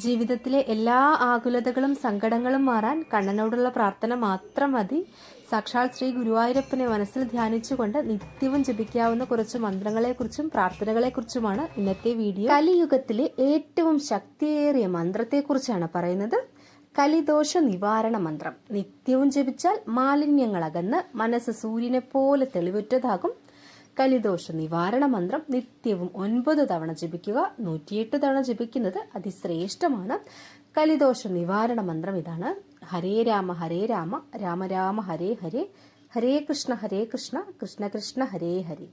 ജീവിതത്തിലെ എല്ലാ ആകുലതകളും സങ്കടങ്ങളും മാറാൻ കണ്ണനോടുള്ള പ്രാർത്ഥന മാത്രം മതി. സാക്ഷാൽ ശ്രീ ഗുരുവായൂരപ്പനെ മനസ്സിൽ ധ്യാനിച്ചുകൊണ്ട് നിത്യവും ജപിക്കാവുന്ന കുറച്ച് മന്ത്രങ്ങളെക്കുറിച്ചും പ്രാർത്ഥനകളെക്കുറിച്ചുമാണ് ഇന്നത്തെ വീഡിയോ. കലിയുഗത്തിലെ ഏറ്റവും ശക്തിയേറിയ മന്ത്രത്തെക്കുറിച്ചാണ് പറയുന്നത്. കലിദോഷ നിവാരണ മന്ത്രം. നിത്യവും ജപിച്ചാൽ മാലിന്യങ്ങൾ അകന്ന് മനസ്സ് സൂര്യനെ പോലെ തെളിവുറ്റതാകും. കലിദോഷ നിവാരണ മന്ത്രം നിത്യവും 9 തവണ ജപിക്കുക. 108 തവണ ജപിക്കുന്നത് അതിശ്രേഷ്ഠമാണ്. കലിദോഷ നിവാരണ മന്ത്രം ഇതാണ്: ഹരേ രാമ രാമ രാമ ഹരേ ഹരേ, ഹരേ കൃഷ്ണ കൃഷ്ണ കൃഷ്ണ ഹരേ ഹരേ.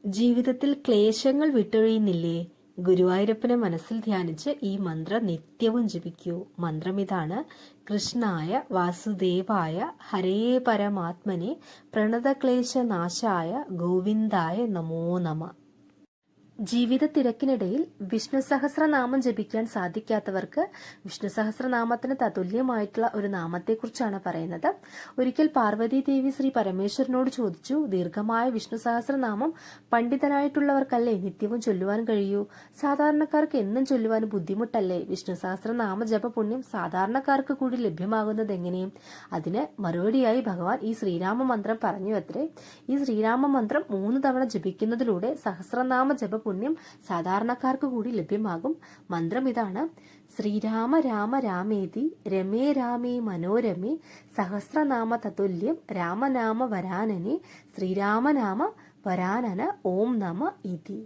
ജീവിതത്തിൽ ക്ലേശങ്ങൾ വിട്ടൊഴിയുന്നില്ലേ? ഗുരുവായൂരപ്പനെ മനസ്സിൽ ധ്യാനിച്ച് ഈ മന്ത്രം നിത്യവും ജപിക്കൂ. മന്ത്രം ഇതാണ്: കൃഷ്ണായ വാസുദേവായ ഹരേ പരമാത്മനെ പ്രണതക്ലേശനാശായ ഗോവിന്ദായ നമോ നമ. ജീവിത തിരക്കിനിടയിൽ വിഷ്ണു സഹസ്രനാമം ജപിക്കാൻ സാധിക്കാത്തവർക്ക് വിഷ്ണു സഹസ്രനാമത്തിന് തതുല്യമായിട്ടുള്ള ഒരു നാമത്തെക്കുറിച്ചാണ് പറയുന്നത്. ഒരിക്കൽ പാർവതി ദേവി ശ്രീ പരമേശ്വരനോട് ചോദിച്ചു, ദീർഘമായ വിഷ്ണു സഹസ്രനാമം പണ്ഡിതനായിട്ടുള്ളവർക്കല്ലേ നിത്യവും ചൊല്ലുവാൻ കഴിയൂ? സാധാരണക്കാർക്ക് എന്നും ചൊല്ലുവാൻ ബുദ്ധിമുട്ടല്ലേ? വിഷ്ണു സഹസ്രനാമ ജപ പുണ്യം സാധാരണക്കാർക്ക് കൂടി ലഭ്യമാകുന്നത് എങ്ങനെ? അതിന് മറുപടിയായി ഭഗവാൻ ഈ ശ്രീരാമ മന്ത്രം പറഞ്ഞു അത്രേ. ഈ ശ്രീരാമ മന്ത്രം 3 തവണ ജപിക്കുന്നതിലൂടെ സഹസ്രനാമ ജപ പുണ്യം സാധാരണക്കാർക്ക് കൂടി ലഭ്യമാകും. മന്ത്രം ഇതാണ്: ശ്രീരാമ രാമ രാമേതി രമേ രാമേ മനോരമേ സഹസ്രനാമ തതുല്യം രാമനാമ വരാനനെ ശ്രീരാമനാമ വരാനന ഓം നമ ഇതി.